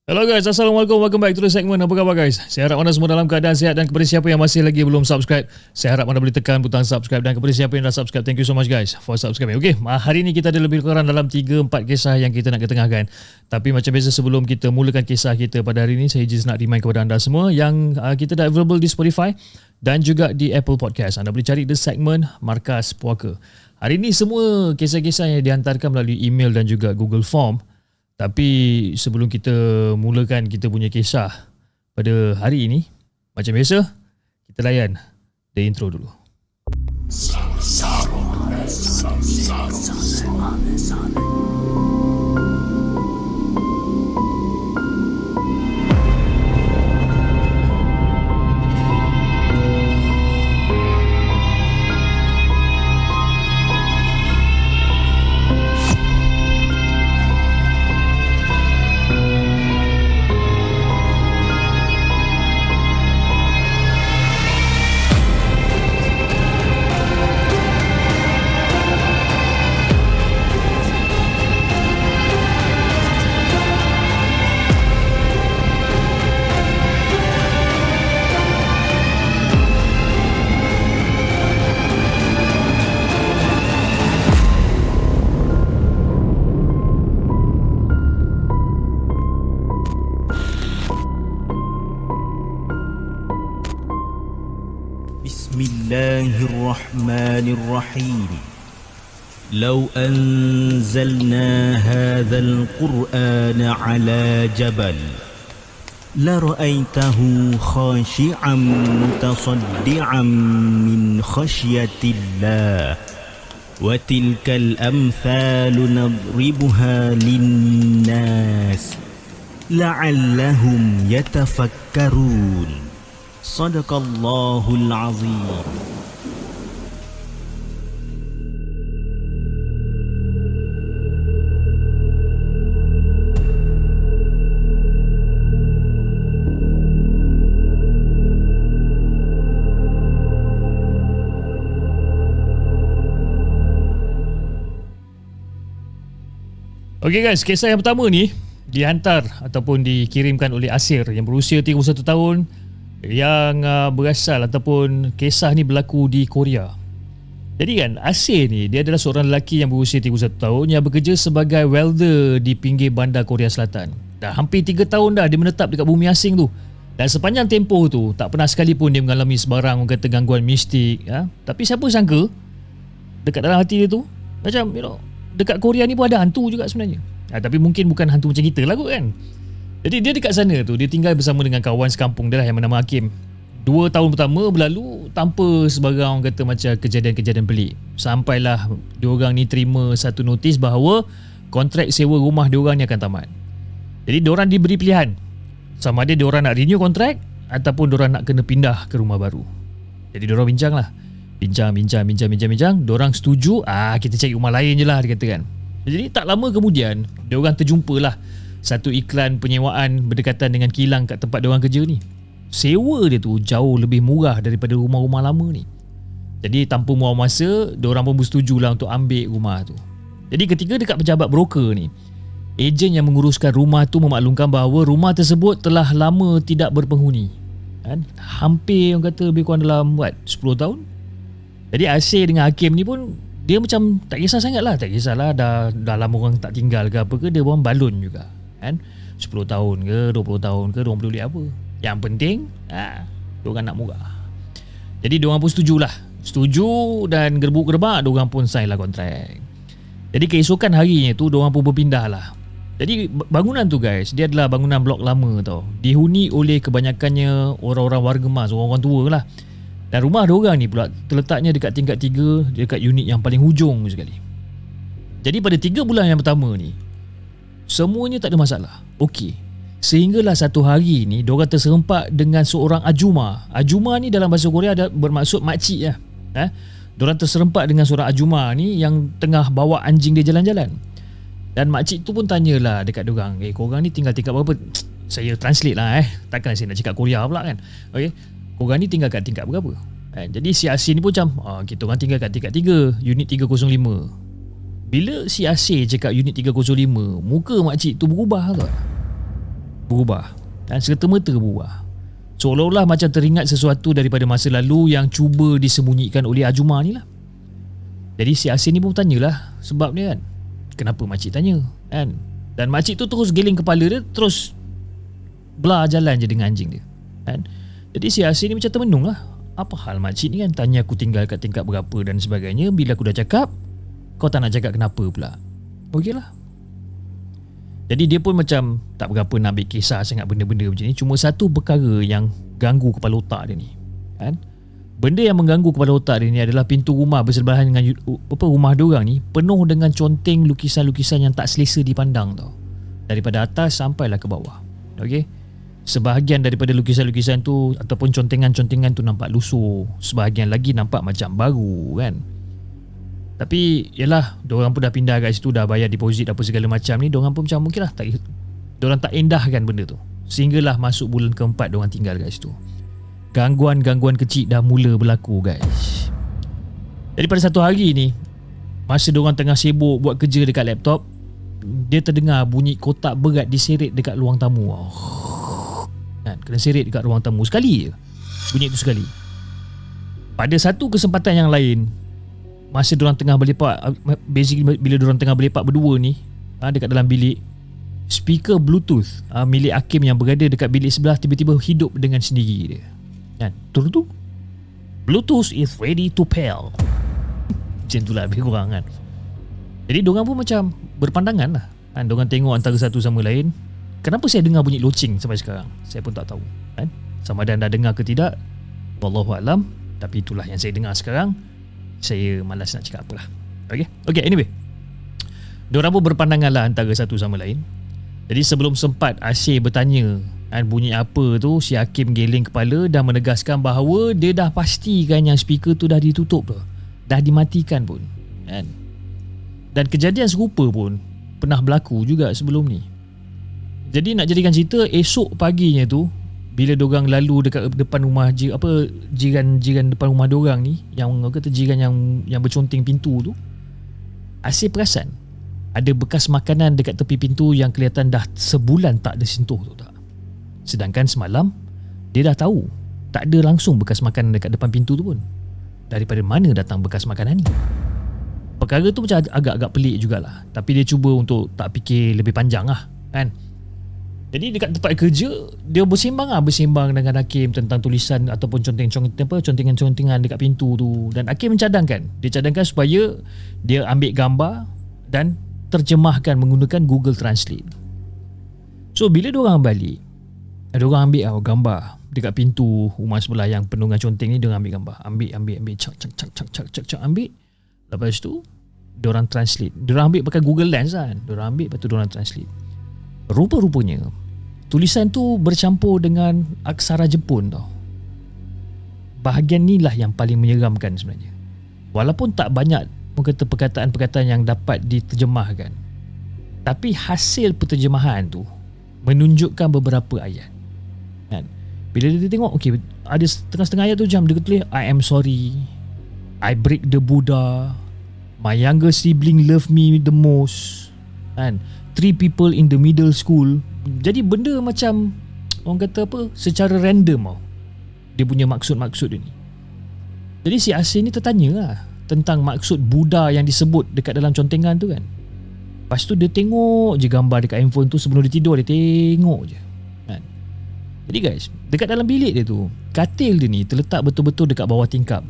Hello guys, Assalamualaikum. Welcome back to the segment. Apa khabar guys? Saya harap anda semua dalam keadaan sihat, dan kepada siapa yang masih lagi belum subscribe, saya harap anda boleh tekan butang subscribe, dan kepada siapa yang dah subscribe, thank you so much guys for subscribing. Okay, hari ni kita ada lebih kurang dalam 3-4 kisah yang kita nak ketengahkan. Tapi macam biasa, sebelum kita mulakan kisah kita pada hari ni, saya just nak remind kepada anda semua yang kita dah available di Spotify dan juga di Apple Podcast. Anda boleh cari the segment Markas Puaka. Hari ni semua kisah-kisah yang dihantarkan melalui email dan juga Google Form. Tapi sebelum kita mulakan kita punya kisah pada hari ini, macam biasa, kita layan the intro dulu. Bismillahirrahmanirrahim. Lau anzalna hadzal Qur'ana 'ala jabal la ra'aitahu khashi'an mutasaddi'an min khashyatillah wa tilkal amthalu nadribuha lin-nas la'allahum yatafakkarun. Sadaqallahul azim. Okay guys, kisah yang pertama ni dihantar ataupun dikirimkan oleh Asir yang berusia 31 tahun yang berasal ataupun kisah ni berlaku di Korea. Jadi kan, Asir ni dia adalah seorang lelaki yang berusia 31 tahun yang bekerja sebagai welder di pinggir bandar Korea Selatan. Dah hampir 3 tahun dah dia menetap dekat bumi asing tu. Dan sepanjang tempoh tu tak pernah sekalipun dia mengalami sebarang orang kata gangguan mistik, Tapi siapa sangka dekat dalam hati dia tu macam dekat Korea ni pun ada hantu juga sebenarnya. Tapi mungkin bukan hantu macam kita lah kot kan. Jadi dia dekat sana tu, dia tinggal bersama dengan kawan sekampung dia lah yang bernama Hakim. 2 tahun pertama berlalu tanpa sebarang orang kata macam kejadian-kejadian pelik. Sampailah diorang ni terima satu notis bahawa kontrak sewa rumah diorang ni akan tamat. Jadi diorang diberi pilihan sama ada diorang nak renew kontrak ataupun diorang nak kena pindah ke rumah baru. Jadi diorang bincang lah. Bincang. Diorang setuju, kita cari rumah lain je lah, dia kata kan. Jadi tak lama kemudian diorang terjumpalah satu iklan penyewaan berdekatan dengan kilang kat tempat diorang kerja ni. Sewa dia tu jauh lebih murah daripada rumah-rumah lama ni. Jadi tanpa buang masa, diorang pun bersetujulah untuk ambil rumah tu. Jadi ketika dekat pejabat broker ni, ejen yang menguruskan rumah tu memaklumkan bahawa rumah tersebut telah lama tidak berpenghuni. Hampir orang kata lebih kurang dalam 10 tahun. Jadi Asir dengan Hakim ni pun dia macam tak kisah sangat lah. Tak kisahlah dah lama orang tak tinggal ke apa ke, dia orang balon juga. 10 tahun ke 20 tahun ke, diorang boleh apa. Yang penting diorang nak murah. Jadi diorang pun setuju dan gerbuk-gerbak diorang pun sign lah kontrak. Jadi keesokan harinya tu diorang pun berpindah lah. Jadi bangunan tu guys, dia adalah bangunan blok lama tau. Dihuni oleh kebanyakannya orang-orang warga mas, orang-orang tua lah. Dan rumah diorang ni pula terletaknya dekat tingkat 3, dekat unit yang paling hujung sekali. Jadi pada 3 bulan yang pertama ni semuanya tak ada masalah. Okey. Sehinggalah satu hari ni diorang terserempak dengan seorang ajuma. Ajuma ni dalam bahasa Korea ada bermaksud makcik lah. Diorang terserempak dengan seorang ajuma ni yang tengah bawa anjing dia jalan-jalan. Dan makcik tu pun tanyalah dekat diorang, korang ni tinggal tingkat berapa? Saya translate lah takkan saya nak cakap Korea pula kan. Okey. Korang ni tinggal kat tingkat berapa? Jadi si Asir ni pun macam kita orang tinggal kat tingkat 3, unit 305. Bila si Asir cakap unit 305, muka makcik tu berubah tau. berubah. Dan serta-merta berubah. Seolah-olah macam teringat sesuatu daripada masa lalu yang cuba disembunyikan oleh Ajuma ni lah. Jadi si Asir ni pun tanyalah sebab dia kan. Kenapa makcik tanya kan? Dan makcik tu terus geling kepala dia, terus belah jalan je dengan anjing dia kan? Jadi si Asir ni macam termenung lah. Apa hal makcik ni kan tanya aku tinggal kat tingkat berapa dan sebagainya. Bila aku dah cakap, kau tak nak cakap kenapa pula. Okey lah. Jadi dia pun macam tak berapa nak ambil kisah sangat benda-benda macam ni. Cuma satu perkara yang ganggu kepala otak dia ni kan? Benda yang mengganggu kepala otak dia ni adalah pintu rumah bersebelahan dengan rumah diorang ni penuh dengan conteng lukisan-lukisan yang tak selesa dipandang tau. Daripada atas sampailah ke bawah. Okey. Sebahagian daripada lukisan-lukisan tu ataupun contengan-contengan tu nampak lusuh, sebahagian lagi nampak macam baru kan. Tapi yalah, diorang pun dah pindah kat situ, dah bayar deposit apa segala macam ni. Diorang pun macam mungkin lah diorang tak endahkan benda tu. Sehinggalah masuk bulan keempat diorang tinggal kat situ. Gangguan-gangguan kecil dah mula berlaku guys. Jadi pada satu hari ni, masa diorang tengah sibuk buat kerja dekat laptop, dia terdengar bunyi kotak berat diseret dekat ruang tamu. Kan, kena seret dekat ruang tamu sekali je. Bunyi tu sekali. Pada satu kesempatan yang lain, masa diorang tengah berlepak, basically bila diorang tengah berlepak berdua ni dekat dalam bilik, speaker Bluetooth milik Hakim yang berada dekat bilik sebelah tiba-tiba hidup dengan sendiri dia kan. Tu Bluetooth is ready to pair. Macam tu lah lebih kurang kan. Jadi diorang pun macam berpandangan lah kan. Diorang tengok antara satu sama lain. Kenapa saya dengar bunyi loceng sampai sekarang? Saya pun tak tahu kan. Sama ada anda dengar ke tidak, wallahualam. Tapi itulah yang saya dengar sekarang. Saya malas nak cakap apalah. Okay, anyway, diorang pun berpandangan lah antara satu sama lain. Jadi sebelum sempat Asir bertanya bunyi apa tu, si Hakim geling kepala dan menegaskan bahawa dia dah pastikan yang speaker tu dah ditutup tu, dah dimatikan pun kan? Dan kejadian serupa pun pernah berlaku juga sebelum ni. Jadi nak jadikan cerita, esok paginya tu bila diorang lalu dekat depan rumah jiran depan rumah diorang ni, yang kata jiran yang berconteng pintu tu, Asir perasan ada bekas makanan dekat tepi pintu yang kelihatan dah sebulan tak disentuh tu tak. Sedangkan semalam dia dah tahu tak ada langsung bekas makanan dekat depan pintu tu pun. Daripada mana datang bekas makanan ni? Perkara tu macam agak-agak pelik jugalah. Tapi dia cuba untuk tak fikir lebih panjang lah kan. Jadi dekat tempat kerja, dia bersembang dengan Hakim tentang tulisan ataupun contengan-contengan dekat pintu tu. Dan Hakim mencadangkan, dia cadangkan supaya dia ambil gambar dan terjemahkan menggunakan Google Translate. So bila diorang balik, diorang ambil gambar dekat pintu rumah sebelah yang penuh dengan conteng ni. Diorang ambil gambar, ambil cak ambil. Lepas tu diorang translate. Diorang ambil pakai Google Lens kan. Diorang ambil, lepas tu diorang translate. Rupa-rupanya tulisan tu bercampur dengan aksara Jepun tau. Bahagian ni lah yang paling menyeramkan sebenarnya. Walaupun tak banyak kata perkataan-perkataan yang dapat diterjemahkan, tapi hasil penterjemahan tu menunjukkan beberapa ayat kan. Bila dia tengok, okay, ada setengah-setengah ayat tu macam dia tulis I am sorry, I break the Buddha, my younger sibling love me the most kan, 3 people in the middle school. Jadi benda macam orang kata apa, secara random tau dia punya maksud-maksud dia ni. Jadi si Asir ni tertanya lah tentang maksud Buddha yang disebut dekat dalam contengan tu kan. Lepas tu dia tengok je gambar dekat handphone tu. Sebelum dia tidur dia tengok je kan. Jadi guys, dekat dalam bilik dia tu, katil dia ni terletak betul-betul dekat bawah tingkap.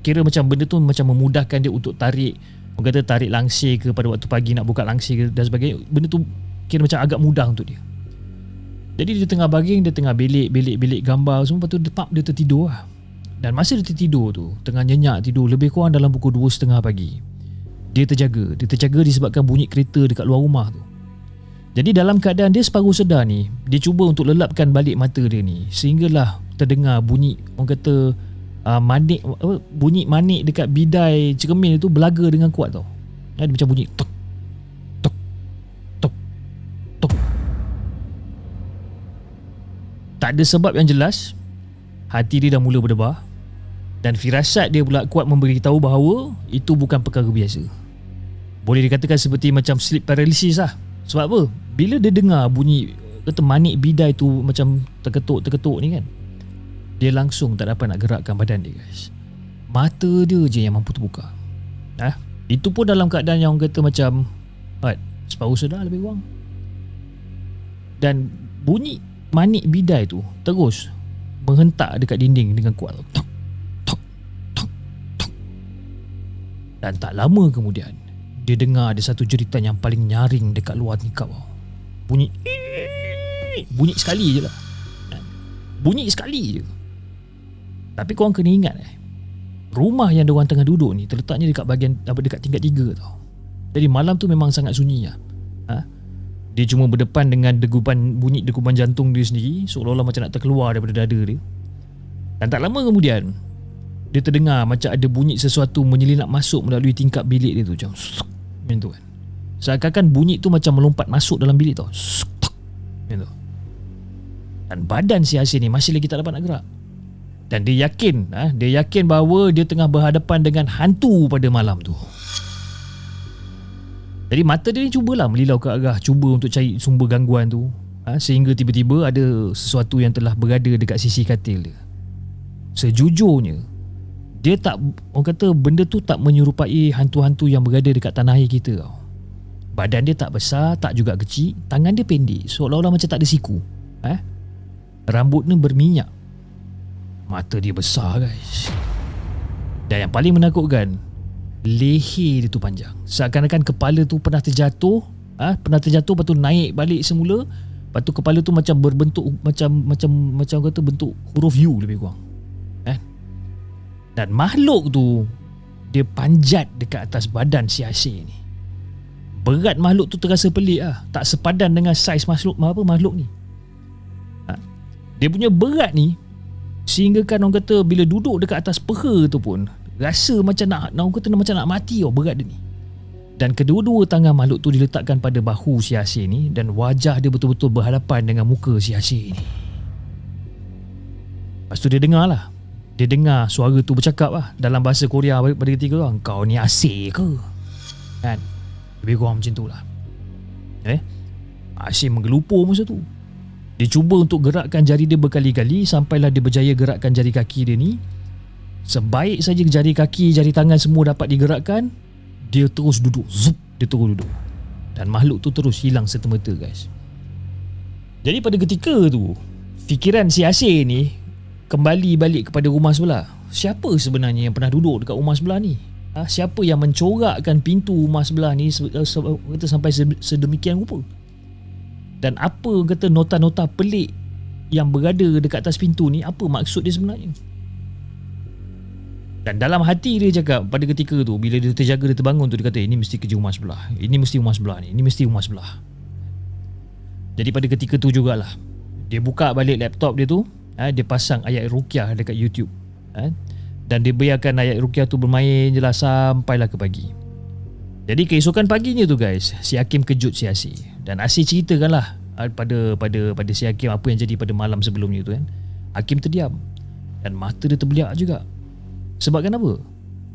Kira macam benda tu macam memudahkan dia untuk tarik, orang kata tarik langsir ke pada waktu pagi nak buka langsir ke dan sebagainya. Benda tu kira macam agak mudah untuk dia. Jadi dia tengah baring, dia tengah belik gambar semua. Lepas tu dia tertidur lah. Dan masa dia tertidur tu, tengah nyenyak tidur, lebih kurang dalam pukul 2.30 pagi, dia terjaga disebabkan bunyi kereta dekat luar rumah tu. Jadi dalam keadaan dia separuh sedar ni, dia cuba untuk lelapkan balik mata dia ni, sehinggalah terdengar bunyi orang kata bunyi manik dekat bidai cermin tu belaga dengan kuat tau. Dia macam bunyi tok tok tok tok. Tak ada sebab yang jelas, hati dia dah mula berdebar dan firasat dia pula kuat memberitahu bahawa itu bukan perkara biasa. Boleh dikatakan seperti macam sleep paralysis lah. Sebab apa? Bila dia dengar bunyi kata manik bidai tu macam terketuk ni kan, dia langsung tak dapat nak gerakkan badan dia guys. Mata dia je yang mampu terbuka. Itu pun dalam keadaan yang orang kata macam separuh sedar lebih kurang. Dan bunyi manik bidai tu terus menghentak dekat dinding dengan kuat. Tok, tok, tok, tok. Dan tak lama kemudian dia dengar ada satu jeritan yang paling nyaring dekat luar nikah. Bunyi sekali je lah. Bunyi sekali je. Tapi korang kena ingat rumah yang diorang tengah duduk ni terletaknya dekat tingkat 3 tau. Jadi malam tu memang sangat sunyi lah. Dia cuma berdepan dengan bunyi degupan jantung dia sendiri, seolah-olah macam nak terkeluar daripada dada dia. Dan tak lama kemudian dia terdengar macam ada bunyi sesuatu menyelinap masuk melalui tingkap bilik dia tu, macam tu kan. Seakan-akan bunyi tu macam melompat masuk dalam bilik tau. Macam tu. Dan badan si Asir ni masih lagi tak dapat nak gerak. Dan dia yakin bahawa dia tengah berhadapan dengan hantu pada malam tu. Jadi mata dia ni cubalah melilau ke arah, cuba untuk cari sumber gangguan tu, sehingga tiba-tiba ada sesuatu yang telah berada dekat sisi katil dia. Sejujurnya dia tak, orang kata benda tu tak menyerupai hantu-hantu yang berada dekat tanah air kita tau. Badan dia tak besar, tak juga kecil, tangan dia pendek, seolah-olah macam tak ada siku. Rambut ni berminyak. Mata dia besar guys. Dan yang paling menakutkan, leher dia tu panjang. Seakan-akan kepala tu pernah terjatuh, lepas tu naik balik semula. Lepas tu kepala tu macam berbentuk macam kata bentuk huruf U lebih kurang. Dan makhluk tu dia panjat dekat atas badan si Asir ni. Berat makhluk tu terasa pelik tak sepadan dengan saiz makhluk ni. Dia punya berat ni sehingga kan orang kata bila duduk dekat atas peha tu pun rasa macam macam nak mati berat dia ni. Dan kedua-dua tangan makhluk tu diletakkan pada bahu si Asir ni, dan wajah dia betul-betul berhadapan dengan muka si Asir ni. Lepas tu dia dengar suara tu bercakap dalam bahasa Korea pada ketika tu, kau ni Asir ke? Kan? Lebih kurang macam tu lah. Asir menggelupur masa tu. Dia cuba untuk gerakkan jari dia berkali-kali sampailah dia berjaya gerakkan jari kaki dia ni. Sebaik saja jari kaki, jari tangan semua dapat digerakkan, dia terus duduk. Dia terus duduk. Dan makhluk tu terus hilang serta-merta guys. Jadi pada ketika tu, fikiran si Asir ni kembali balik kepada rumah sebelah. Siapa sebenarnya yang pernah duduk dekat rumah sebelah ni? Siapa yang mencorakkan pintu rumah sebelah ni sampai sedemikian rupa? Dan apa kata nota-nota pelik yang berada dekat atas pintu ni, apa maksud dia sebenarnya? Dan dalam hati dia cakap pada ketika tu, bila dia terjaga, dia terbangun tu, dia kata ini mesti kerja rumah sebelah, ini mesti rumah sebelah ni, ini mesti rumah sebelah. Jadi pada ketika tu jugalah dia buka balik laptop dia tu, dia pasang ayat ruqyah dekat YouTube, dan dia biarkan ayat ruqyah tu bermain je lah sampailah ke pagi. Jadi keesokan paginya tu guys, si Hakim kejut si Asir. Dan Asir ceritakanlah pada si Hakim apa yang jadi pada malam sebelumnya tu kan. Hakim terdiam dan mata dia terbeliak juga. Sebab kenapa?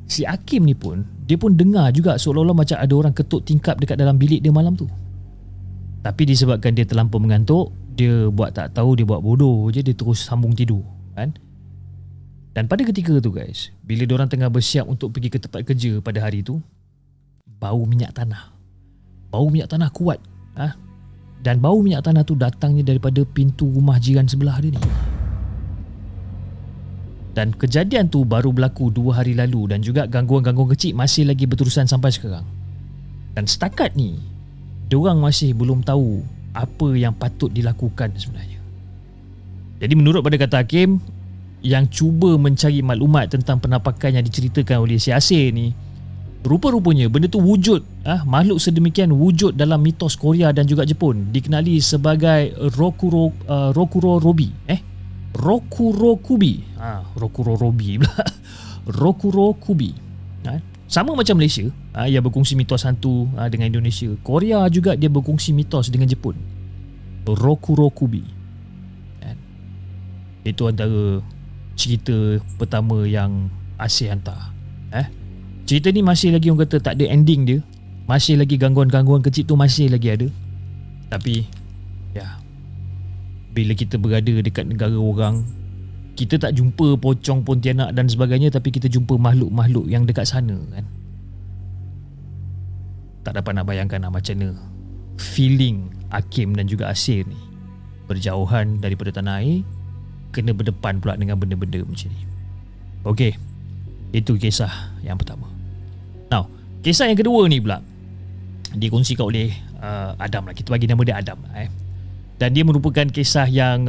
Si Hakim ni pun, dia pun dengar juga seolah-olah macam ada orang ketuk tingkap dekat dalam bilik dia malam tu. Tapi disebabkan dia terlampau mengantuk, dia buat tak tahu, dia buat bodoh je, dia terus sambung tidur kan. Dan pada ketika tu guys, bila diorang tengah bersiap untuk pergi ke tempat kerja pada hari tu, bau minyak tanah kuat, dan bau minyak tanah tu datangnya daripada pintu rumah jiran sebelah dia ni. Dan kejadian tu baru berlaku 2 hari lalu, dan juga gangguan-gangguan kecil masih lagi berterusan sampai sekarang. Dan setakat ni diorang masih belum tahu apa yang patut dilakukan sebenarnya. Jadi menurut pada kata Hakim, yang cuba mencari maklumat tentang penampakan yang diceritakan oleh si Asir ni, rupa-rupanya benda tu wujud, makhluk sedemikian wujud dalam mitos Korea dan juga Jepun, dikenali sebagai Rokurokubi. Rokurokubi. Sama macam Malaysia yang berkongsi mitos hantu dengan Indonesia, Korea juga dia berkongsi mitos dengan Jepun. Rokurokubi. Itu antara cerita pertama yang Asir hantar. Cerita ni masih lagi orang kata tak ada ending dia. Masih lagi gangguan-gangguan kecil tu masih lagi ada. Tapi ya, bila kita berada dekat negara orang, kita tak jumpa pocong, pontianak dan sebagainya, tapi kita jumpa makhluk-makhluk yang dekat sana kan. Tak dapat nak bayangkan macam mana feeling Hakim dan juga Asir ni berjauhan daripada tanah air, kena berdepan pula dengan benda-benda macam ni. Okey, itu kisah yang pertama. Now, kisah yang kedua ni pula dikongsikan oleh Adam lah. Kita bagi nama dia Adam lah, Dan dia merupakan kisah yang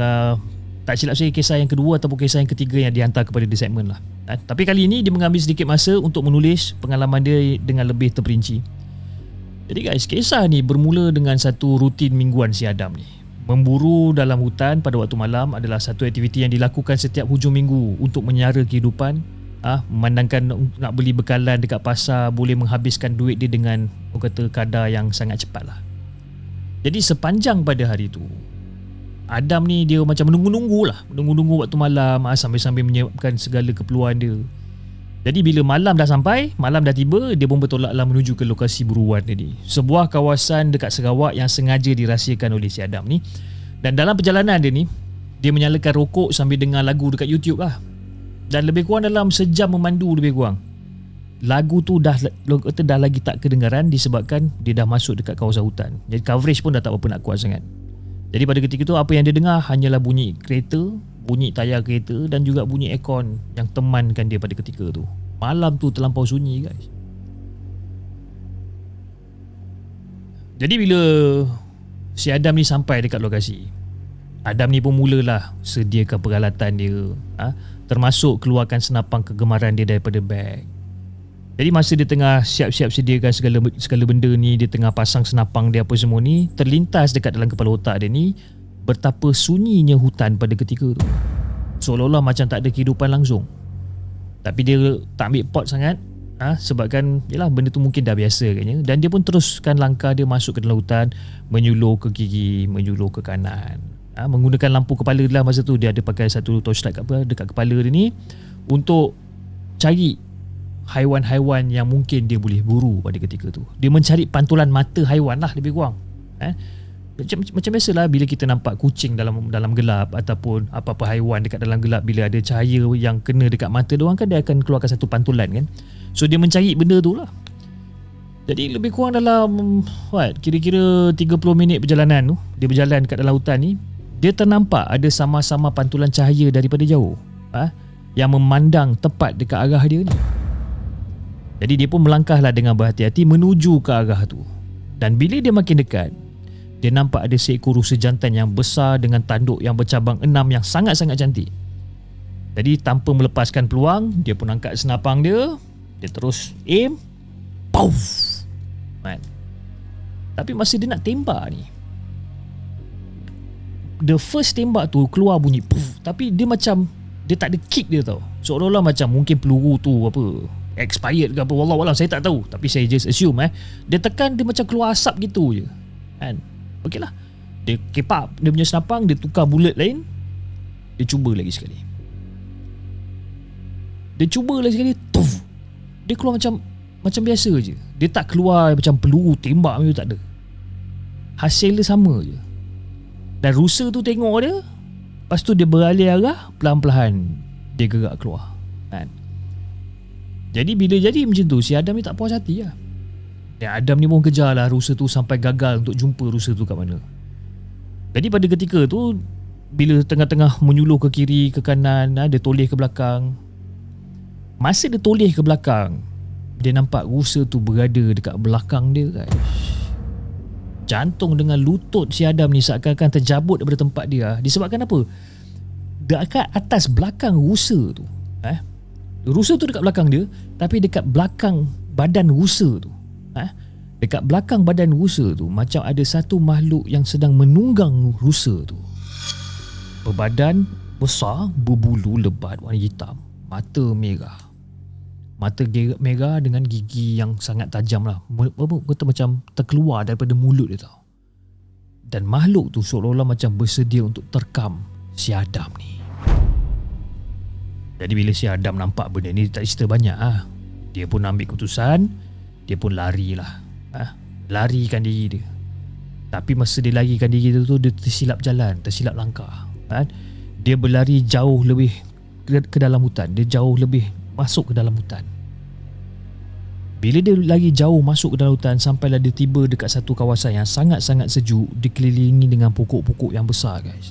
tak silap saya kisah yang kedua ataupun kisah yang ketiga yang dihantar kepada The Segment lah. Tapi kali ini dia mengambil sedikit masa untuk menulis pengalaman dia dengan lebih terperinci. Jadi guys, kisah ni bermula dengan satu rutin mingguan si Adam ni. Memburu dalam hutan pada waktu malam adalah satu aktiviti yang dilakukan setiap hujung minggu untuk menyara kehidupan. Memandangkan nak beli bekalan dekat pasar boleh menghabiskan duit dia dengan kata kadar yang sangat cepat lah. Jadi sepanjang pada hari tu, Adam ni dia macam menunggu waktu malam sambil-sambil menyiapkan segala keperluan dia. Jadi bila malam dah sampai, malam dah tiba, dia pun bertolaklah menuju ke lokasi buruan tadi. Sebuah kawasan dekat Sarawak yang sengaja dirahsiakan oleh si Adam ni. Dan dalam perjalanan dia ni, dia menyalakan rokok sambil dengar lagu dekat YouTube lah. Dan lebih kurang dalam sejam memandu lebih kurang. Lagu tu dah lagi tak kedengaran disebabkan dia dah masuk dekat kawasan hutan. Jadi coverage pun dah tak berapa nak kuat sangat. Jadi pada ketika tu apa yang dia dengar hanyalah bunyi kereta, bunyi tayar kereta dan juga bunyi aircon yang temankan dia pada ketika tu. Malam tu terlampau sunyi guys. Jadi bila si Adam ni sampai dekat lokasi, Adam ni pun mulalah sediakan peralatan dia, termasuk keluarkan senapang kegemaran dia daripada beg. Jadi masa dia tengah siap-siap sediakan segala benda ni, dia tengah pasang senapang dia apa semua ni, terlintas dekat dalam kepala otak dia ni betapa sunyinya hutan pada ketika tu. Seolah-olah macam tak ada kehidupan langsung. Tapi dia tak ambil pot sangat, sebabkan yalah benda tu mungkin dah biasa katnya. Dan dia pun teruskan langkah dia masuk ke dalam hutan, menyuluh ke kiri, menyuluh ke kanan. Menggunakan lampu kepala dia lah masa tu. Dia ada pakai satu torchlight dekat kepala dia ni untuk cari haiwan-haiwan yang mungkin dia boleh buru pada ketika tu. Dia mencari pantulan mata haiwan lah lebih kurang. Macam biasalah bila kita nampak kucing dalam gelap ataupun apa-apa haiwan dekat dalam gelap, bila ada cahaya yang kena dekat mata dia orang kan, dia akan keluarkan satu pantulan kan. So dia mencari benda tu lah. Jadi lebih kurang dalam kira-kira 30 minit perjalanan tu, dia berjalan dekat dalam hutan ni, dia ternampak ada sama-sama pantulan cahaya daripada jauh yang memandang tepat dekat arah dia ni. Jadi dia pun melangkahlah dengan berhati-hati menuju ke arah tu. Dan bila dia makin dekat, dia nampak ada seekor rusa jantan yang besar dengan tanduk yang bercabang 6 yang sangat-sangat cantik. Jadi tanpa melepaskan peluang, dia pun angkat senapang dia, dia terus aim, pouf. Tapi masa dia nak tembak ni, the first tembak tu keluar bunyi puff, tapi dia macam dia tak ada kick dia tau. Seolah-olah macam mungkin peluru tu expired ke apa, wallah saya tak tahu, tapi saya just assume dia tekan, dia macam keluar asap gitu je kan. Okey lah, dia kepak dia punya senapang, dia tukar bullet lain, dia cuba lagi sekali, tuff, dia keluar macam biasa je. Dia tak keluar macam peluru tembak macam tu, tak ada. Hasil dia sama je. Dan rusa tu tengok dia, lepas tu dia beralih arah, pelan-pelan dia gerak keluar kan. Jadi bila jadi macam tu, si Adam ni tak puas hati lah. Dan Adam ni pun kejar lah rusa tu sampai gagal untuk jumpa rusa tu kat mana. Jadi pada ketika tu, bila tengah-tengah menyuluh ke kiri, ke kanan, dia toleh ke belakang. Masa dia toleh ke belakang, dia nampak rusa tu berada dekat belakang dia guys. Jantung dengan lutut si Adam ni seakan-akan terjabut daripada tempat dia. Disebabkan apa? Dekat atas belakang rusa tu, rusa tu dekat belakang dia, tapi dekat belakang badan rusa tu, dekat belakang badan rusa tu macam ada satu makhluk yang sedang menunggang rusa tu. Berbadan besar, berbulu lebat warna hitam, mata merah dengan gigi yang sangat tajam lah, macam terkeluar daripada mulut dia tau. Dan makhluk tu seolah-olah macam bersedia untuk terkam si Adam ni. Jadi bila si Adam nampak benda ni, tak cerita banyak dia pun ambil keputusan, dia pun larikan diri dia. Tapi masa dia larikan diri tu dia tersilap jalan, tersilap langkah, kan? Dia berlari jauh lebih ke dalam hutan. Dia jauh lebih masuk ke dalam hutan. Bila dia lagi jauh masuk ke dalam hutan, sampailah dia tiba dekat satu kawasan yang sangat-sangat sejuk, dikelilingi dengan pokok-pokok yang besar, guys.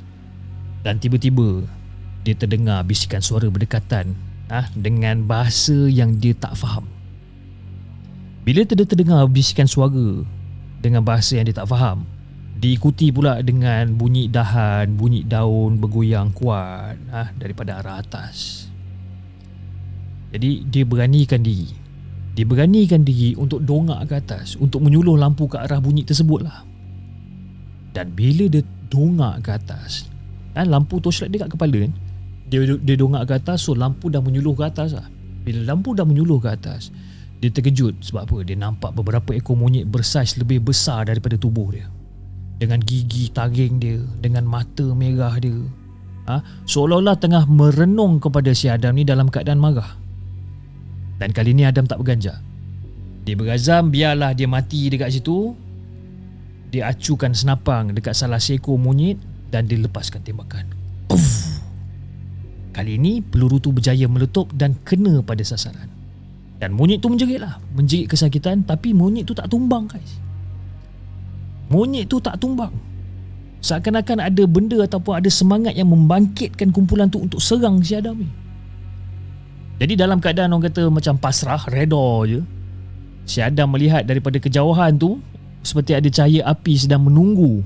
Dan tiba-tiba dia terdengar bisikan suara berdekatan dengan bahasa yang dia tak faham. Bila dia terdengar bisikan suara dengan bahasa yang dia tak faham, diikuti pula dengan bunyi dahan, bunyi daun bergoyang kuat daripada arah atas. Jadi dia beranikan diri untuk dongak ke atas, untuk menyuluh lampu ke arah bunyi tersebut lah. Dan bila dia dongak ke atas, lampu torchlight dia kat kepala kan, dia dongak ke atas, so lampu dah menyuluh ke atas lah. Bila lampu dah menyuluh ke atas, dia terkejut. Sebab apa? Dia nampak beberapa ekor monyet bersaiz lebih besar daripada tubuh dia, dengan gigi taring dia, dengan mata merah dia, seolah-olah tengah merenung kepada si Adam ni dalam keadaan marah. Dan kali ni Adam tak berganjak. Dia berazam biarlah dia mati dekat situ. Dia acukan senapang dekat salah seekor monyet dan dia lepaskan tembakan. Puff! Kali ini peluru tu berjaya meletup dan kena pada sasaran. Dan monyet tu menjerit kesakitan, tapi monyet tu tak tumbang, guys. Monyet tu tak tumbang. Seakan-akan ada benda ataupun ada semangat yang membangkitkan kumpulan tu untuk serang si Adam ni. Jadi dalam keadaan orang kata macam pasrah, reda je, si Adam melihat daripada kejauhan tu seperti ada cahaya api sedang menuju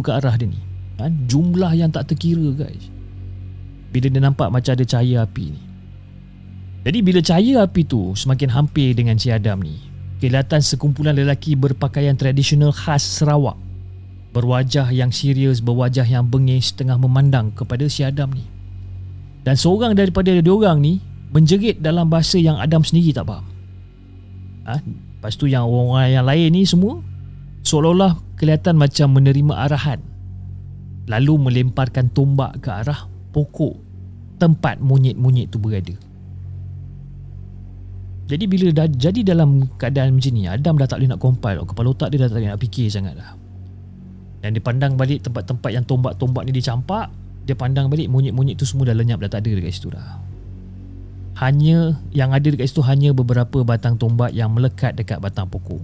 ke arah dia ni. Jumlah yang tak terkira, guys. Bila dia nampak macam ada cahaya api ni. Jadi bila cahaya api tu semakin hampir dengan si Adam ni, kelihatan sekumpulan lelaki berpakaian tradisional khas Sarawak, berwajah yang serius, berwajah yang bengis, tengah memandang kepada si Adam ni. Dan seorang daripada diorang ni menjerit dalam bahasa yang Adam sendiri tak faham. Lepas tu yang orang yang lain ni semua seolah-olah kelihatan macam menerima arahan, lalu melemparkan tombak ke arah pokok tempat monyet-monyet tu berada. Jadi bila dah jadi dalam keadaan macam ni, Adam dah tak boleh nak compile, kepala otak dia dah tak boleh nak fikir sangat dah. Dan dia pandang balik tempat-tempat yang tombak-tombak ni dicampak. Dia pandang balik, monyet-monyet tu semua dah lenyap, dah tak ada dekat situ dah. Hanya yang ada dekat situ hanya beberapa batang tombak yang melekat dekat batang pokok.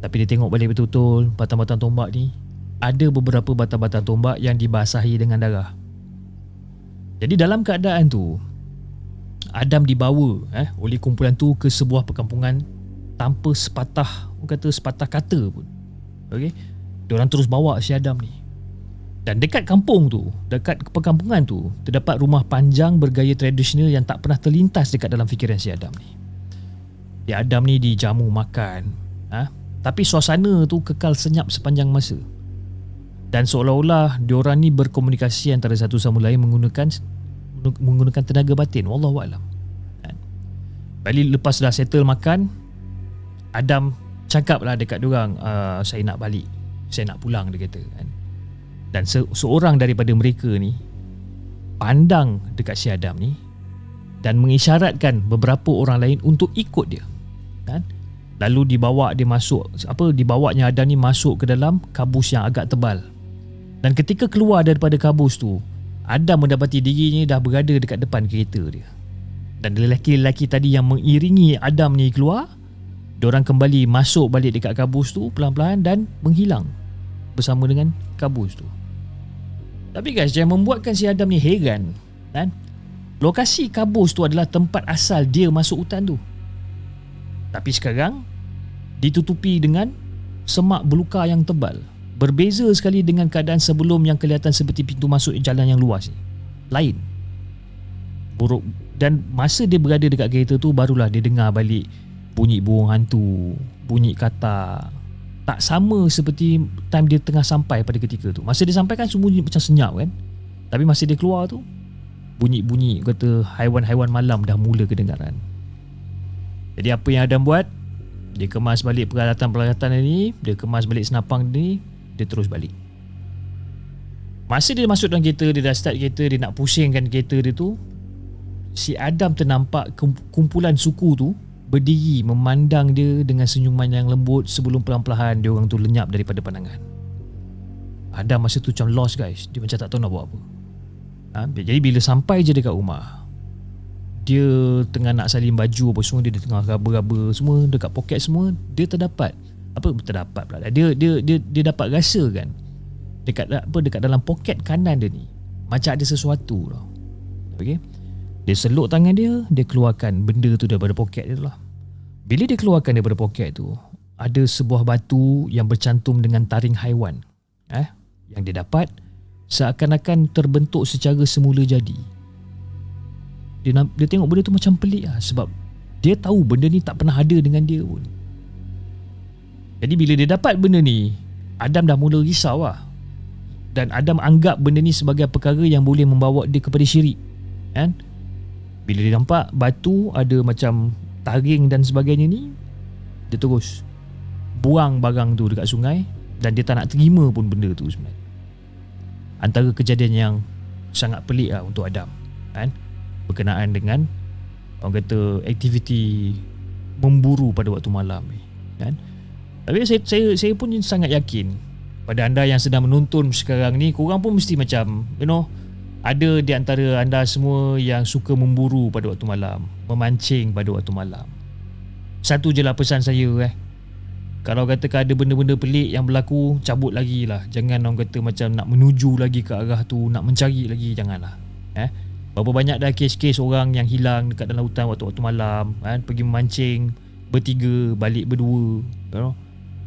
Tapi dia tengok balik betul-betul, batang-batang tombak ni ada beberapa batang-batang tombak yang dibasahi dengan darah. Jadi dalam keadaan tu, Adam dibawa oleh kumpulan tu ke sebuah perkampungan tanpa sepatah kata pun. Okey, diorang terus bawa si Adam ni. Dan dekat kampung tu, dekat perkampungan tu, terdapat rumah panjang bergaya tradisional yang tak pernah terlintas dekat dalam fikiran si Adam ni. Si Adam ni dijamu makan, tapi suasana tu kekal senyap sepanjang masa. Dan seolah-olah diorang ni berkomunikasi antara satu sama lain menggunakan tenaga batin. Wallahualam. Balik lepas dah settle makan, Adam cakap lah dekat diorang, saya nak balik, saya nak pulang, dia kata kan. Dan seorang daripada mereka ni pandang dekat si Adam ni dan mengisyaratkan beberapa orang lain untuk ikut dia kan. Lalu dibawanya Adam ni masuk ke dalam kabus yang agak tebal. Dan ketika keluar daripada kabus tu, Adam mendapati dirinya dah berada dekat depan kereta dia. Dan lelaki-lelaki tadi yang mengiringi Adam ni keluar, diorang kembali masuk balik dekat kabus tu pelan-pelan dan menghilang bersama dengan kabus tu. Tapi guys, yang membuatkan si Adam ni heran kan, lokasi kabus tu adalah tempat asal dia masuk hutan tu. Tapi sekarang ditutupi dengan semak belukar yang tebal. Berbeza sekali dengan keadaan sebelum yang kelihatan seperti pintu masuk jalan yang luas ni. Lain. Buruk. Dan masa dia berada dekat kereta tu, barulah dia dengar balik bunyi burung hantu, bunyi katak. Tak sama seperti time dia tengah sampai pada ketika tu. Masa dia sampai kan semua macam senyap kan. Tapi masa dia keluar tu, bunyi-bunyi kata haiwan-haiwan malam dah mula kedengaran. Jadi apa yang Adam buat? Dia kemas balik peralatan-peralatan ni, dia kemas balik senapang ni, dia terus balik. Masa dia masuk dalam kereta, dia dah start kereta, dia nak pusingkan kereta dia tu, si Adam ternampak kumpulan suku tu berdiri memandang dia dengan senyuman yang lembut sebelum perlahan-lahan dia orang tu lenyap daripada pandangan. Adam masa tu macam lost guys. Dia macam tak tahu nak buat apa. Jadi bila sampai je dekat rumah, dia tengah nak salin baju apa semua, dia tengah raba-raba semua dekat poket semua, dia terdapat pula. Dia dapat rasa kan dekat dalam poket kanan dia ni macam ada sesuatu tau. Okey. Dia seluk tangan dia keluarkan benda tu daripada poket dia lah. Bila dia keluarkan daripada poket tu, ada sebuah batu yang bercantum dengan taring haiwan. Yang dia dapat seakan-akan terbentuk secara semula jadi. Dia tengok benda tu macam pelik lah, sebab dia tahu benda ni tak pernah ada dengan dia pun. Jadi bila dia dapat benda ni, Adam dah mula risau lah. Dan Adam anggap benda ni sebagai perkara yang boleh membawa dia kepada syirik. Kan? Bila dia nampak batu ada macam taring dan sebagainya ni, dia terus buang barang tu dekat sungai. Dan dia tak nak terima pun benda tu sebenarnya. Antara kejadian yang sangat pelik lah untuk Adam, kan? Berkenaan dengan orang kata aktiviti memburu pada waktu malam ni, kan? Tapi saya pun sangat yakin pada anda yang sedang menonton sekarang ni, korang pun mesti macam ada di antara anda semua yang suka memburu pada waktu malam, memancing pada waktu malam. Satu je lah pesan saya, kalau katakan ada benda-benda pelik yang berlaku, cabut lagi lah. Jangan orang kata macam nak menuju lagi ke arah tu, nak mencari lagi, janganlah. Berapa banyak dah kes-kes orang yang hilang dekat dalam hutan waktu-waktu malam, pergi memancing bertiga, balik berdua.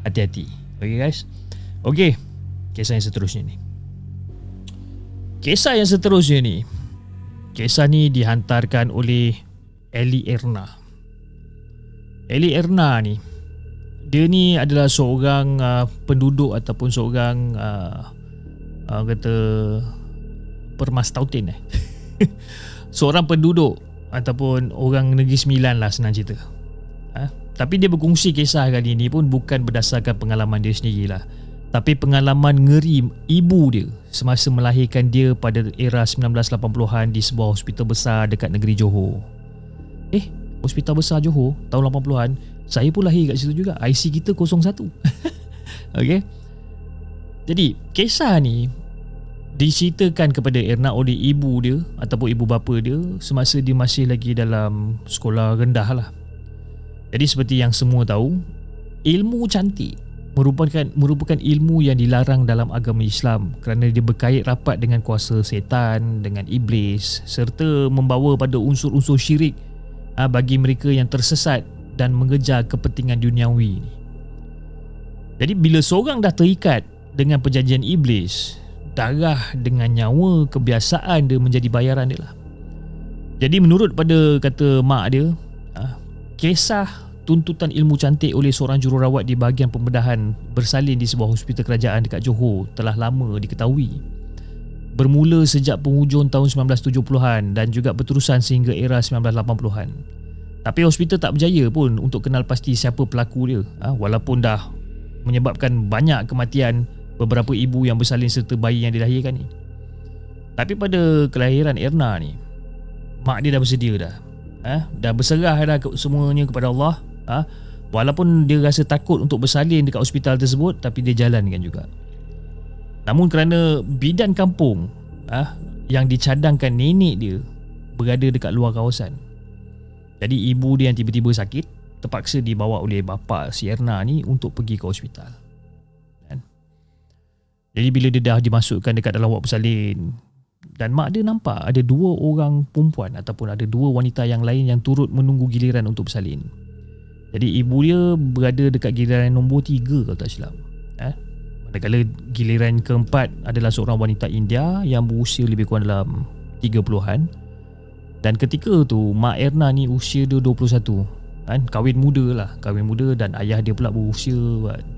Hati-hati. Okay guys. Okay, kisah yang seterusnya ni. Kisah ni dihantarkan oleh Eli Erna. Eli Erna ni, dia ni adalah seorang penduduk ataupun seorang kata permastautin seorang penduduk ataupun orang Negeri Sembilan lah, senang cerita. Tapi dia berkongsi kisah kali ni pun bukan berdasarkan pengalaman dia sendirilah, tapi pengalaman ngeri ibu dia semasa melahirkan dia pada era 1980-an di sebuah hospital besar dekat negeri Johor. Hospital besar Johor tahun 80-an. Saya pun lahir kat situ juga. IC kita 01. Okay. Jadi kisah ni diceritakan kepada Erna oleh ibu dia ataupun ibu bapa dia semasa dia masih lagi dalam sekolah rendah lah. Jadi seperti yang semua tahu, ilmu cantik merupakan ilmu yang dilarang dalam agama Islam kerana dia berkait rapat dengan kuasa setan, dengan iblis, serta membawa pada unsur-unsur syirik bagi mereka yang tersesat dan mengejar kepentingan duniawi ni. Jadi bila seorang dah terikat dengan perjanjian iblis, darah dengan nyawa, kebiasaan dia menjadi bayaran dia lah. Jadi menurut pada kata mak dia, kisah tuntutan ilmu cantik oleh seorang jururawat di bahagian pembedahan bersalin di sebuah hospital kerajaan dekat Johor telah lama diketahui. Bermula sejak penghujung tahun 1970-an dan juga berterusan sehingga era 1980-an. Tapi hospital tak berjaya pun untuk kenal pasti siapa pelaku dia, walaupun dah menyebabkan banyak kematian beberapa ibu yang bersalin serta bayi yang dilahirkan ni. Tapi pada kelahiran Erna ni, mak dia dah bersedia dah. Dah berserah dah semuanya kepada Allah. Walaupun dia rasa takut untuk bersalin dekat hospital tersebut, tapi dia jalankan juga. Namun kerana bidan kampung yang dicadangkan nenek dia berada dekat luar kawasan, jadi ibu dia yang tiba-tiba sakit terpaksa dibawa oleh bapa si Erna ni untuk pergi ke hospital. Jadi bila dia dah dimasukkan dekat dalam ward bersalin, dan mak dia nampak ada dua orang perempuan ataupun ada dua wanita yang lain yang turut menunggu giliran untuk bersalin. Jadi ibu dia berada dekat giliran nombor 3 kalau tak silap. Manakala giliran keempat adalah seorang wanita India yang berusia lebih kurang dalam 30-an. Dan ketika tu mak Erna ni usia dia 21. Kahwin muda dan ayah dia pula berusia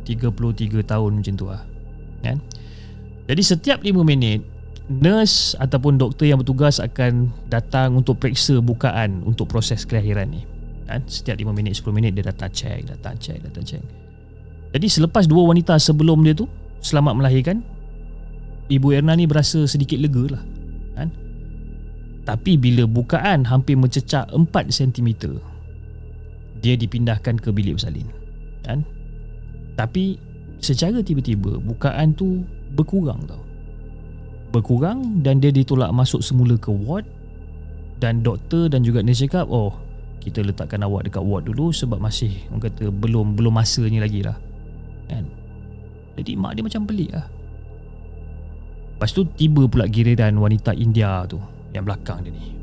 33 tahun macam tu lah. Jadi setiap 5 minit nurse ataupun doktor yang bertugas akan datang untuk periksa bukaan untuk proses kelahiran ni. Setiap 5 minit 10 minit dia datang check. Jadi selepas dua wanita sebelum dia tu selamat melahirkan, ibu Erna ni berasa sedikit lega lah. Tapi bila bukaan hampir mencecah 4 cm, dia dipindahkan ke bilik bersalin, kan? Tapi secara tiba-tiba bukaan tu berkurang tau. Berkurang dan dia ditolak masuk semula ke ward. Dan doktor dan juga nurse cakap, oh, kita letakkan awak dekat ward dulu sebab masih, orang kata, belum masanya lagi lah, kan? Jadi mak dia macam pelik lah. Lepas tu tiba pula giliran wanita India tu yang belakang dia ni.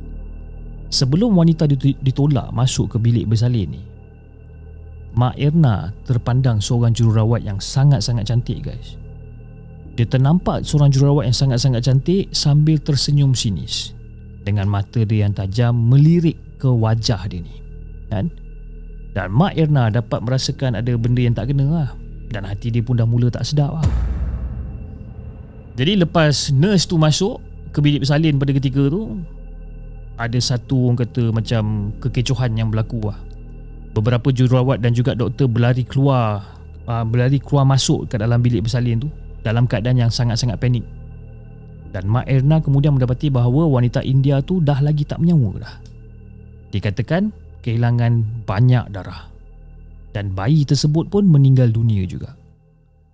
Sebelum wanita ditolak masuk ke bilik bersalin ni, Mak Erna terpandang seorang jururawat yang sangat-sangat cantik, guys. Dia ternampak seorang jururawat yang sangat-sangat cantik sambil tersenyum sinis dengan mata dia yang tajam melirik ke wajah dia ni, kan? Dan Mak Erna dapat merasakan ada benda yang tak kena lah. Dan hati dia pun dah mula tak sedap lah. Jadi lepas nurse tu masuk ke bilik bersalin pada ketika tu, ada satu, orang kata, macam kekecohan yang berlaku lah. Beberapa jururawat dan juga doktor berlari keluar masuk ke dalam bilik bersalin tu dalam keadaan yang sangat-sangat panik. Dan Mak Erna kemudian mendapati bahawa wanita India tu dah lagi tak bernyawa dah. Dikatakan kehilangan banyak darah. Dan bayi tersebut pun meninggal dunia juga.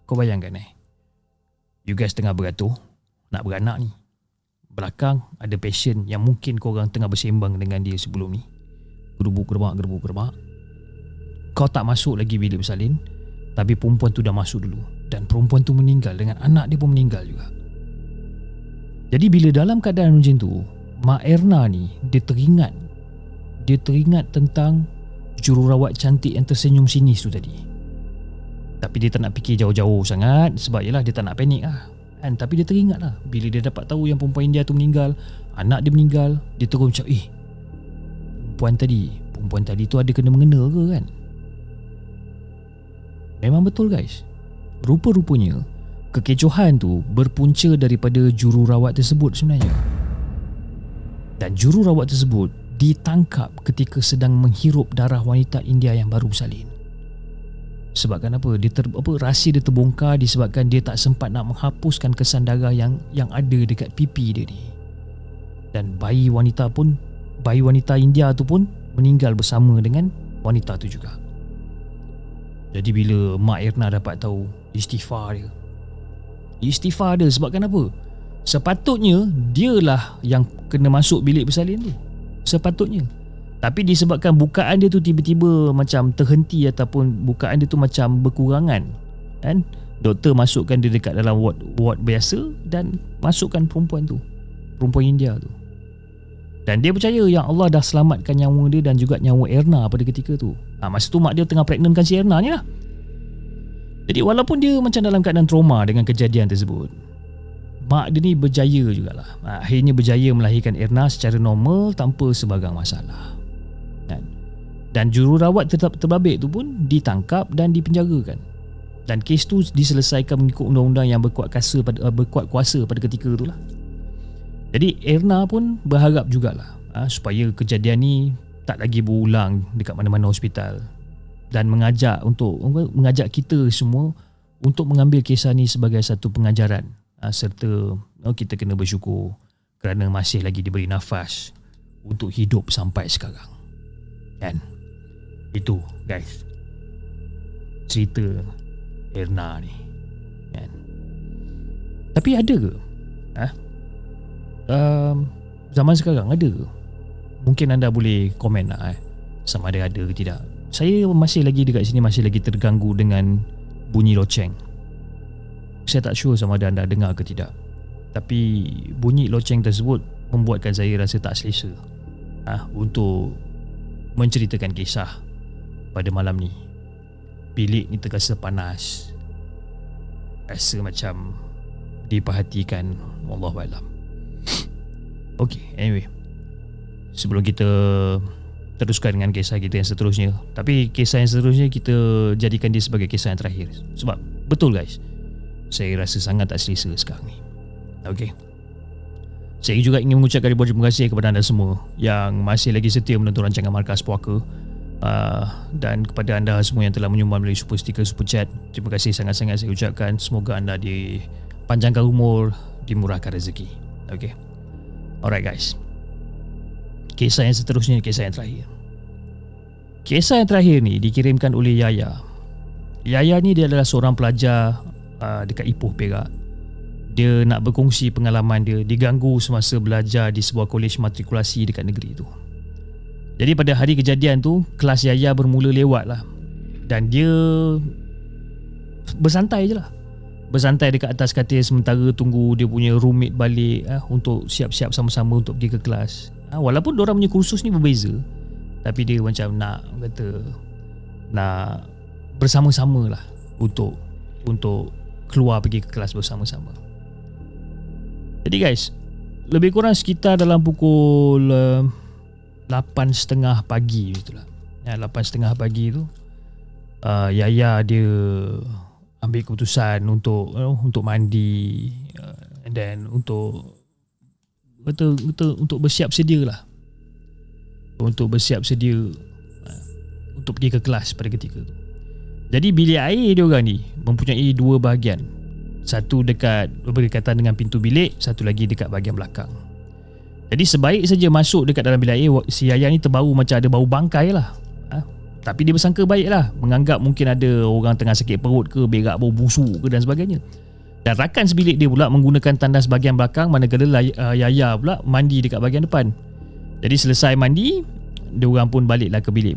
Kau bayangkan you guys tengah beratur nak beranak ni. Belakang ada pasien yang mungkin korang tengah bersembang dengan dia sebelum ni. Gerbuk-gerbak. Kau tak masuk lagi bilik bersalin, tapi perempuan tu dah masuk dulu. Dan perempuan tu meninggal dengan anak dia pun meninggal juga. Jadi bila dalam keadaan macam tu, Mak Erna ni dia teringat tentang jururawat cantik yang tersenyum sinis tu tadi. Tapi dia tak nak fikir jauh-jauh sangat sebab yelah dia tak nak panik lah, kan? Tapi dia teringat lah bila dia dapat tahu yang perempuan India tu meninggal, anak dia meninggal. Dia terus macam perempuan tadi tu ada kena-mengena ke, kan? Memang betul, guys. Rupa-rupanya kekecohan tu berpunca daripada jururawat tersebut sebenarnya. Dan jururawat tersebut ditangkap ketika sedang menghirup darah wanita India yang baru bersalin. Sebabkan apa? Rahsia dia terbongkar disebabkan dia tak sempat nak menghapuskan kesan darah yang ada dekat pipi dia ni. Dan bayi wanita India tu pun meninggal bersama dengan wanita tu juga. Jadi bila Mak Erna dapat tahu, istighfar dia sebabkan apa? Sepatutnya dialah yang kena masuk bilik bersalin tu. Sepatutnya. Tapi disebabkan bukaan dia tu tiba-tiba macam terhenti ataupun bukaan dia tu macam berkurangan, kan? Doktor masukkan dia dekat dalam ward biasa dan masukkan perempuan India tu. Dan dia percaya yang Allah dah selamatkan nyawa dia dan juga nyawa Erna pada ketika tu. Masa tu mak dia tengah pregnantkan si Erna ni lah. Jadi walaupun dia macam dalam keadaan trauma dengan kejadian tersebut, mak dia ni berjaya jugalah. Akhirnya berjaya melahirkan Erna secara normal tanpa sebarang masalah. Dan jururawat terbabit tu pun ditangkap dan dipenjarakan. Dan kes tu diselesaikan mengikut undang-undang yang berkuat kuasa pada ketika tu lah. Jadi Erna pun berharap jugalah supaya kejadian ni tak lagi berulang dekat mana-mana hospital. Dan mengajak kita semua untuk mengambil kisah ni sebagai satu pengajaran. Serta kita kena bersyukur kerana masih lagi diberi nafas untuk hidup sampai sekarang, kan? Itu, guys, cerita Erna ni, kan? Tapi ada ke zaman sekarang ada ke? Mungkin anda boleh komen lah sama ada ke tidak. Saya masih lagi dekat sini masih lagi terganggu dengan bunyi loceng. Saya tak sure sama ada anda dengar ke tidak. Tapi bunyi loceng tersebut membuatkan saya rasa tak selesa untuk menceritakan kisah pada malam ni. Bilik ni terasa panas. Rasa macam diperhatikan. Wallahualam. Okay, anyway, sebelum kita teruskan dengan kisah kita yang seterusnya, tapi kisah yang seterusnya kita jadikan dia sebagai kisah yang terakhir. Sebab betul, guys, saya rasa sangat tak selesa sekarang ni. Okay, saya juga ingin mengucapkan ribuan terima kasih kepada anda semua yang masih lagi setia menonton rancangan Markas Puaka, dan kepada anda semua yang telah menyumbang melalui super sticker, super chat. Terima kasih sangat-sangat saya ucapkan. Semoga anda dipanjangkan umur, dimurahkan rezeki. Okay, alright, guys, kisah yang seterusnya, kisah yang terakhir. Kisah yang terakhir ni dikirimkan oleh Yaya. Yaya ni dia adalah seorang pelajar dekat Ipoh, Perak. Dia nak berkongsi pengalaman dia diganggu semasa belajar di sebuah kolej matrikulasi dekat negeri tu. Jadi pada hari kejadian tu, kelas Yaya bermula lewat lah. Dan dia bersantai je lah. Bersantai dekat atas katil sementara tunggu dia punya roommate balik untuk siap-siap sama-sama untuk pergi ke kelas. Walaupun diorang punya kursus ni berbeza, tapi dia macam nak bersama-sama lah untuk keluar pergi ke kelas bersama-sama. Jadi guys, lebih kurang sekitar dalam pukul 8.30 pagi itulah. 8.30 pagi tu Yaya dia ambil keputusan untuk mandi, and then untuk bersiap sedia lah. Untuk bersiap sedia untuk pergi ke kelas pada ketika tu. Jadi bilik air dia orang ni mempunyai dua bahagian. Satu dekat berdekatan dengan pintu bilik, satu lagi dekat bahagian belakang. Jadi sebaik saja masuk dekat dalam bilik air, si Yaya ni terbau macam ada bau bangkai lah. Tapi dia bersangka baik lah, menganggap mungkin ada orang tengah sakit perut ke, berak bau busuk ke dan sebagainya. Dan rakan sebilik dia pula menggunakan tandas bahagian belakang, manakala Yaya pula mandi dekat bahagian depan. Jadi selesai mandi, dia orang pun baliklah ke bilik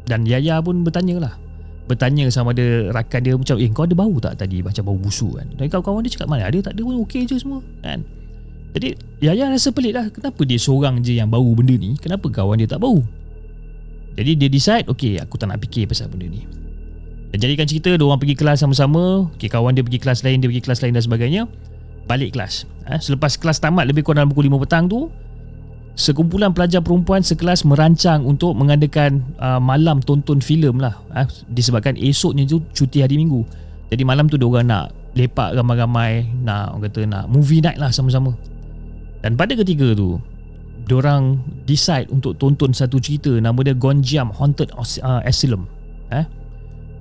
dan Yaya pun bertanya sama ada rakan dia macam, kau ada bau tak tadi macam bau busuk kan? Dan kawan-kawan dia cakap, mana ada, tak ada pun, okey je semua kan. Jadi Yaya rasa pelik lah, kenapa dia seorang je yang bau benda ni, kenapa kawan dia tak bau? Jadi dia decide, aku tak nak fikir pasal benda ni. Dan jadikan cerita, diorang pergi kelas sama-sama. Kawan dia pergi kelas lain, dia pergi kelas lain dan sebagainya. Balik kelas. Selepas kelas tamat lebih kurang dalam pukul 5 petang tu, sekumpulan pelajar perempuan sekelas merancang untuk mengadakan malam tonton filem lah. Disebabkan esoknya tu cuti hari Minggu. Jadi malam tu diorang nak lepak ramai-ramai, nak movie night lah sama-sama. Dan pada ketika tu, diorang decide untuk tonton satu cerita, nama dia Gonjiam Haunted Asylum.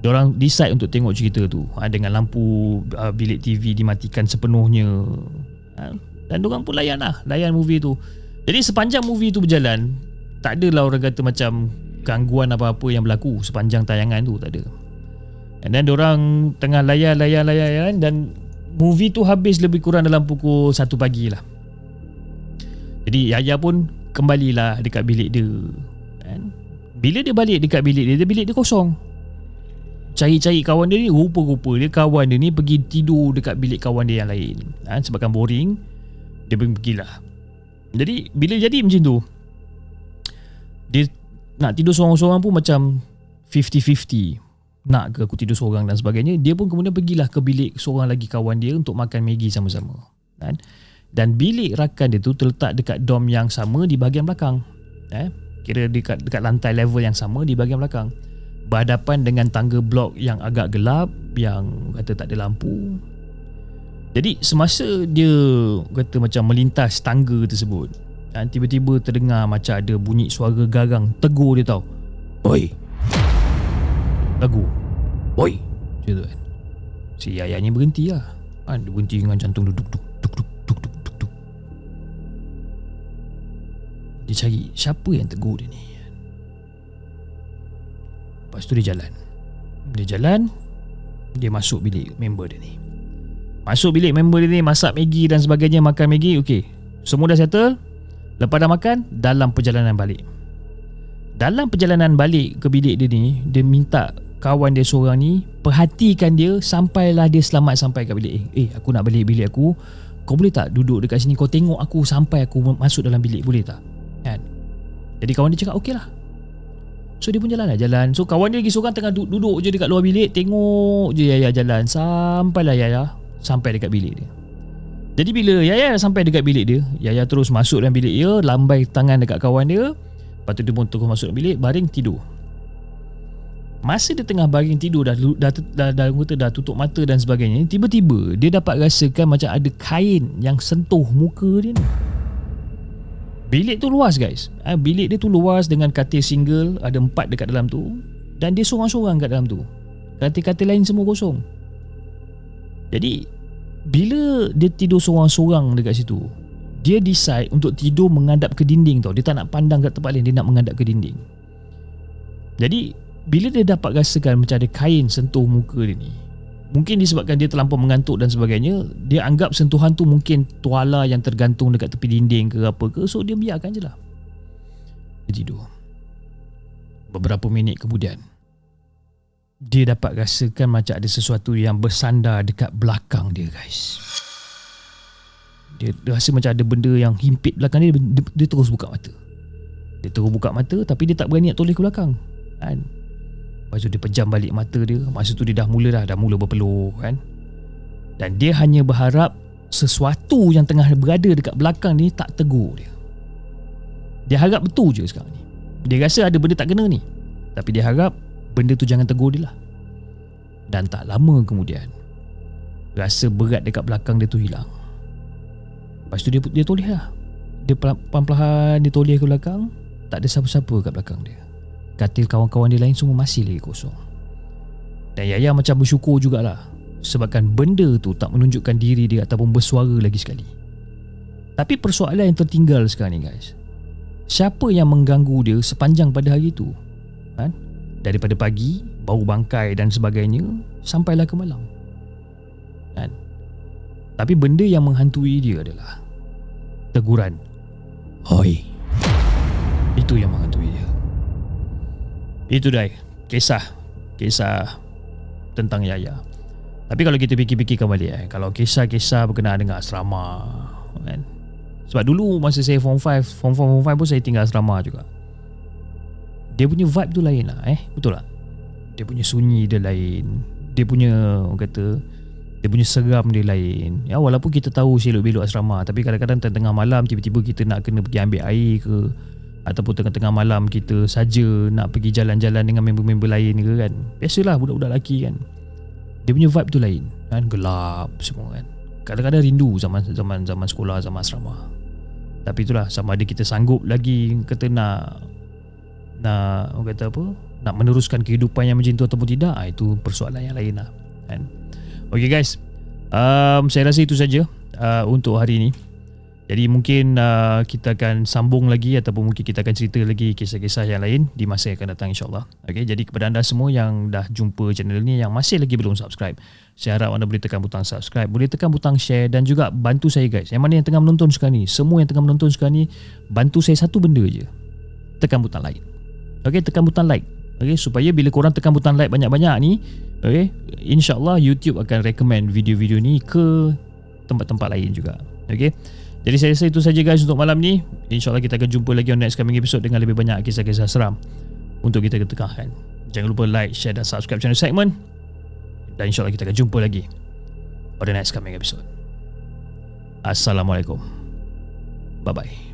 Diorang decide untuk tengok cerita tu dengan lampu bilik TV dimatikan sepenuhnya. Dan diorang pun layan movie tu. Jadi sepanjang movie tu berjalan, tak adalah orang kata macam gangguan apa-apa yang berlaku sepanjang tayangan tu, tak ada. And then diorang tengah layan dan movie tu habis lebih kurang dalam pukul 1 pagi lah. Jadi Yaya pun kembalilah dekat bilik dia. Bila dia balik dekat bilik dia kosong. Cari-cari kawan dia ni, rupa-rupa dia kawan dia ni pergi tidur dekat bilik kawan dia yang lain. Sebabkan boring, dia pergilah. Jadi bila jadi macam tu, dia nak tidur seorang-seorang pun macam 50-50. Nak ke aku tidur seorang dan sebagainya. Dia pun kemudian pergilah ke bilik seorang lagi kawan dia untuk makan Maggi sama-sama. Dan bilik rakan dia tu terletak dekat dom yang sama di bahagian belakang. Kira dekat lantai level yang sama di bahagian belakang, berhadapan dengan tangga blok yang agak gelap, yang kata tak ada lampu. Jadi semasa dia kata macam melintas tangga tersebut, tiba-tiba terdengar macam ada bunyi suara garang tegur dia tau. Oi. Tegur. Oi. Macam tu kan. Si Yaya ni berhenti lah. Dia berhenti dengan jantung duduk. Dia cari siapa yang tegur dia ni. Lepas tu dia jalan, dia masuk bilik member dia ni. Masak Maggi dan sebagainya, makan Maggi. Okey, semua dah settle. Lepas dah makan, dalam perjalanan balik ke bilik dia ni, dia minta kawan dia seorang ni perhatikan dia sampailah dia selamat sampai kat bilik. Aku nak balik bilik aku, kau boleh tak duduk dekat sini, kau tengok aku sampai aku masuk dalam bilik, boleh tak? Jadi kawan dia cakap okey lah. So dia pun jalan. So kawan dia lagi seorang tengah duduk je dekat luar bilik, tengok je Yaya jalan sampailah Yaya sampai dekat bilik dia. Jadi bila Yaya sampai dekat bilik dia, Yaya terus masuk dalam bilik dia, lambai tangan dekat kawan dia. Lepas tu dia pun terus masuk dalam bilik, baring tidur. Masa dia tengah baring tidur, dah tutup mata dan sebagainya, tiba-tiba dia dapat rasakan macam ada kain yang sentuh muka dia ni. Bilik tu luas guys. Bilik dia tu luas dengan katil single, ada 4 dekat dalam tu, dan dia seorang-seorang kat dalam tu. Katil-katil lain semua kosong. Jadi bila dia tidur seorang-seorang dekat situ, dia decide untuk tidur menghadap ke dinding tau. Dia tak nak pandang kat tempat lain, dia nak menghadap ke dinding. Jadi bila dia dapat rasakan macam ada kain sentuh muka dia ni, mungkin disebabkan dia terlampau mengantuk dan sebagainya, dia anggap sentuhan tu mungkin tuala yang tergantung dekat tepi dinding ke apa ke. So dia biarkan je lah. Dia tidur. Beberapa minit kemudian, dia dapat rasakan macam ada sesuatu yang bersandar dekat belakang dia, guys. Dia rasa macam ada benda yang himpit belakang dia. Dia terus buka mata. Dia terus buka mata, tapi dia tak berani nak toleh ke belakang kan. Lepas tu dia pejam balik mata dia. Masa tu dia dah mula berpeluh kan. Dan dia hanya berharap sesuatu yang tengah berada dekat belakang ni tak tegur dia. Dia harap betul je sekarang ni. Dia rasa ada benda tak kena ni, tapi dia harap benda tu jangan tegur dia lah. Dan tak lama kemudian, rasa berat dekat belakang dia tu hilang. Lepas tu dia toleh lah. Dia perlahan-lahan dia toleh ke belakang. Tak ada siapa-siapa kat belakang dia. Katil kawan-kawan dia lain semua masih lagi kosong. Dan Yaya macam bersyukur jugalah, sebabkan benda tu tak menunjukkan diri dia ataupun bersuara lagi sekali. Tapi persoalan yang tertinggal sekarang ni, guys, siapa yang mengganggu dia sepanjang pada hari tu kan? Daripada pagi, bau bangkai dan sebagainya, sampailah ke malam kan? Tapi benda yang menghantui dia adalah teguran, "Hoi." Itu yang menghantui dia. Itu dah kisah tentang Yaya. Tapi kalau kita fikir-fikirkan balik, kalau kisah-kisah berkenaan dengan asrama kan? Sebab dulu masa saya form 5 pun saya tinggal asrama juga. Dia punya vibe tu lain lah, betul tak? Dia punya sunyi dia lain. Dia punya, orang kata, dia punya seram dia lain. Ya, walaupun kita tahu selok-belok asrama, tapi kadang-kadang tengah malam tiba-tiba kita nak kena pergi ambil air ke, ataupun tengah-tengah malam kita saja nak pergi jalan-jalan dengan member-member lain ke kan. Biasalah budak-budak lelaki kan. Dia punya vibe tu lain kan, gelap semua kan. Kadang-kadang rindu zaman sekolah, zaman asrama. Tapi itulah, sama ada kita sanggup lagi kata nak orang kata apa, nak meneruskan kehidupan yang macam tu ataupun tidak, itu persoalan yang lain lah kan. Okay guys, saya rasa itu saja untuk hari ini. Jadi mungkin kita akan sambung lagi, ataupun mungkin kita akan cerita lagi kisah-kisah yang lain di masa yang akan datang, insyaAllah. Okay, jadi kepada anda semua yang dah jumpa channel ni, yang masih lagi belum subscribe, saya harap anda boleh tekan butang subscribe, boleh tekan butang share, dan juga bantu saya guys, yang mana yang tengah menonton sekarang ni, semua yang tengah menonton sekarang ni, bantu saya satu benda je, tekan butang like. Okay, tekan butang like. Okay, supaya bila korang tekan butang like banyak-banyak ni, okay, insyaAllah YouTube akan recommend video-video ni ke tempat-tempat lain juga. Okay, jadi saya rasa itu saja guys untuk malam ni. InsyaAllah kita akan jumpa lagi on next coming episode dengan lebih banyak kisah-kisah seram untuk kita ketengahkan. Jangan lupa like, share dan subscribe channel Segment. Dan insyaAllah kita akan jumpa lagi pada next coming episode. Assalamualaikum. Bye-bye.